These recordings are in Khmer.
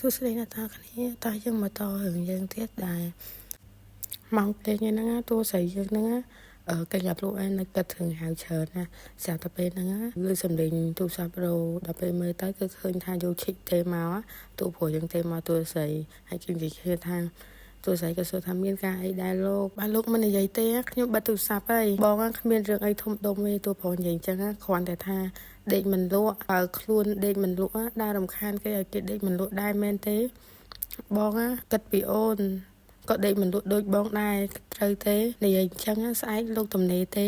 សួស្តីអ្នកទាំងគ្នាតើយើងមកតរឿងយើងទៀតដែរម៉ោងពេលហ្នឹងតួស្រីយើងហ្នឹងកញ្ញាប់លក់ឯនៅកាត់រឿងហៅច្រើនណាស្រាប់តែពេលហ្នឹងលើសំឡេងទូរស័ព្ទរោដល់ពេលមើលទៅគឺឃើញថាយកឈិចទេមកទូព្រោះយើងទេមកទូស្រីហើយគេនិយាយថាទូស្រីក៏សួរថាមានការអីដែរលោកបើលោកមិននិយាយទេខ្ញុំបិទទូរស័ព្ទហើយបងគ្មានរឿងអីធំដុំទេទូប្រុសនិយាយអញ្ចឹងគ្រាន់តែថាដេកមិនលក់បើខ្លួនដេកមិនលក់ដែររំខានគេឲ្យគេដេកមិនលក់ដែរមែនទេបងគិតពីអូនក៏ដេកមិនលក់ដូចបងដែរត្រូវទេនិយាយអញ្ចឹងស្អែកលោកទំនេរទេ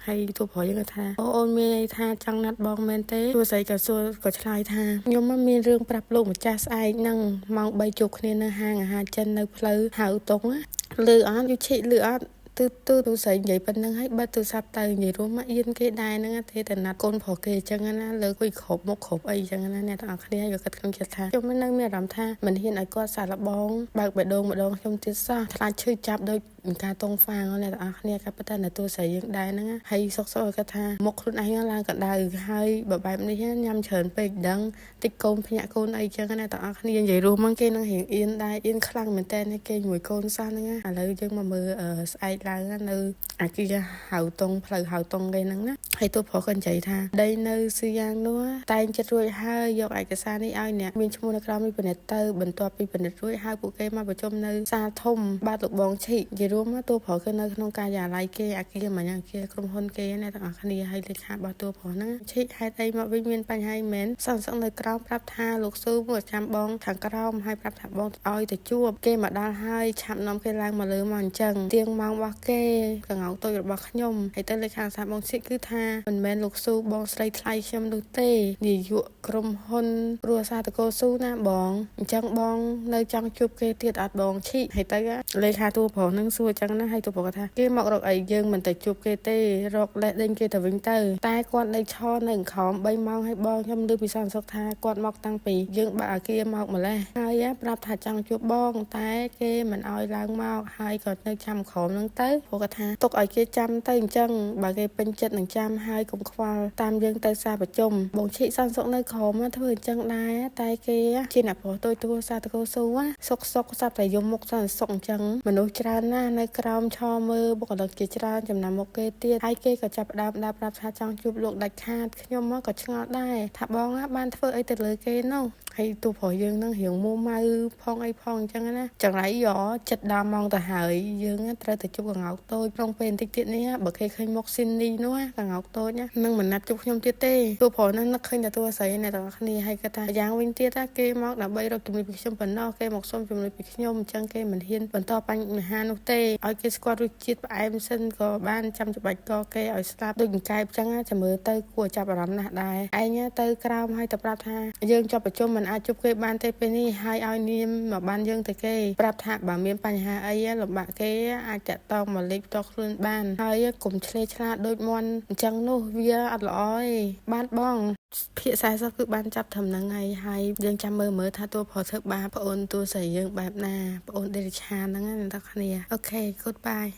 ហើយទូប្រុសយើងថាអូនមានន័យថាចង់ណាត់បងមែនទេទូស្រីក៏សួរក៏ឆ្លើយថាខ្ញុំមានរឿងប្រាប់លោកម្ចាស់ស្អែកហ្នឹងម៉ោង3ជួបគ្នានៅហាងអាហារចិននៅផ្លូវហៅតុងលឺអត់យូឈិលឺអត់ទូស្រីនិយាយប៉ុណ្្នឹងហើយបើទូរស័ព្ទទៅនិយាយរួមមកអៀនគេដែរហ្នឹងទេតែណាត់កូនប្រុសគេអញ្ចឹងណាលើគួយគ្រប់មុខគ្រប់អីអញ្ចឹងណាអ្នកទាំងអស់គ្នាយកគិតក្នុងចិត្តថាខ្ញុំនៅមានអារម្មណ៍ថាមិនហ៊ានឲ្យគាត់សាឡបងបើកបេះដូងម្ដងខ្ញុំទៀតសោះខ្លាចឈឺចាប់ដូចការតងហ្វាងអ្នកទាំងអស់គ្នាក៏ប៉ុន្តែនៅទូស្រីយើងដែរហ្នឹងហើយសុកគាត់ថាមុខខ្លួនឯងឡើងកណ្ដៅហើយបើបែបនេះញ៉ាំច្រើនពេកដឹងតិចកូនភ្ញាក់កូនអីអញ្ចឹងអ្នកទាំងអស់គ្នានិយាយរួមមកគេនឹងរៀងអៀនដែរអៀនខ្លាំងមែនតើគេមួយកូនសោះហ្នឹងឥឡូវយើងមកមើលស្អែកឡើងនៅអាគារហៅតុងផ្លូវហៅតុងគេហ្នឹងណាហើយទូប្រុសក៏និយាយថាដីនៅសៀយ៉ាងនោះតែងចិត្តរួចហើយយកឯកសារនេះឲ្យអ្នកមានឈ្មោះនៅក្រោមនេះពិនិត្យទៅបន្ទាប់ពីពិនិត្យរួចហើយពួកគេមកប្រជុំនៅសាលធំបាទលោកបងឈីនិយាយរួមទូប្រុសគឺនៅក្នុងការិយាល័យគេអាគារមួយអាគារក្រុមហ៊ុនគេអ្នកទាំងអស់គ្នាហើយលេខារបស់ទូប្រុសហ្នឹងឈីហេតុអីមកវិញមានបញ្ហាមែនសង្សឹកនៅក្រោមប្រាប់ថាលោកស៊ូមកចាំបងខាងក្រោមហើយប្រាប់ថាបងឲ្យទៅជួបគេមកដល់ហើយឆាប់នាំគេឡើងមកលើមកអញ្ចឹងទៀងម៉ោងរបស់គេកងតូចរបស់ខ្ញុំហើយទៅលេខាសាបងឈិគឺថាមិនមែនលោកស៊ូបងស្រីថ្លៃខ្ញុំនោះទេនាយកក្រុមហ៊ុនគ្រួសារតកូស៊ូណាបងអញ្ចឹងបងនៅចង់ជួបគេទៀតអត់បងឈិហើយទៅលេខាទូប្រុសនឹងសួរអញ្ចឹងណាហើយទូប្រុសថាគេមករកអីយើងមិនទៅជួបគេទេរកលេះដេញគេទៅវិញទៅតែគាត់នៅឈរនៅក្រោម3ម៉ោងហើយបងខ្ញុំលើពីសន្តិសុខថាគាត់មកតាំងពីយើងបើកអាគារមកម្លេះហើយប្រាប់ថាចង់ជួបបងតែគេមិនអោយឡើងមកហើយគាត់នៅចាំក្រោមហ្នឹងទៅព្រោះគាត់ថាទុកឲ្យគេចាំទៅអញ្ចឹងបើគេពេញចិត្តនឹងចាំហើយកុំខ្វល់តាមយើងទៅសារប្រជុំបងឈិសន្តិសុខនៅក្រោមធ្វើអញ្ចឹងដែរតែគេជាអ្នកប្រុសតួសារតកូស៊ូសុកសាប់តែយំមុខសន្តិសុខអញ្ចឹងមនុស្សច្រើនណាស់នៅក្រោមឈរមើលបុគ្គលិកជាច្រើនចំណាំមុខគេទៀតហើយគេក៏ចាប់ផ្ដើមដើរប្រាប់ថាចង់ជួបលោកដាច់ខាតខ្ញុំមកក៏ឆ្ងល់ដែរថាបងបានធ្វើអីទៅលើគេនោះហើយទូប្រុសយើងនឹងរៀងមួម៉ៅផងអីផងអញ្ចឹងណាចង្រៃចិត្ត10ម៉ោងទៅហើយយើងត្រូវទៅជួបកងោកតូចក្នុងពេលបន្តិចទៀតនេះបើគេឃើញមុខស៊ីននេះនោះកងោកតូចនឹងមិនណាត់ជួបខ្ញុំទៀតទេទូប្រុសនឹងនឹកឃើញតែទូស្រីអ្នកទាំងគ្នាហើយគាត់ថាយ៉ាងវិញទៀតគេមកដើម្បីរកជំនួយពីខ្ញុំប៉ុណ្ណោះគេមកសុំជំនួយពីខ្ញុំអញ្ចឹងគេមិនហ៊ានបន្តបញ្ហានោះទេឲ្យគេស្គាល់រសជាតិផ្អែមសិនក៏បានចាំច្បាច់កគេឲ្យស្ដាប់ដូចកង្កែបអញ្ចឹងចាំមើលទៅគួរចាប់អារម្មណ៍ណាស់ដែរឯងទៅក្រោមហើយទៅប្រាប់ថាយើងជាប់ប្រជុំមិនអាចជួបគេបានទេពេលនេះហើយឲ្យនាមមកបានយើងទៅគេប្រាប់ថាបើមានបញ្ហាអីលំបាកគេអាចតាក់ទងមកលេខផ្ទាល់ខ្លួនបានហើយកុំឆ្លេឆ្លាតដូចមន់អញ្ចឹងនោះវាអត់ល្អទេបានបងភាគ40គឺបានចាប់ត្រឹមហ្នឹងហើយយើងចាំមើលថាតួប្រុសធ្វើបាបប្អូនតួស្រីយើងបែបណាប្អូនដេរិឆានហ្នឹងអ្នកនរគ្នាអូខេ goodbye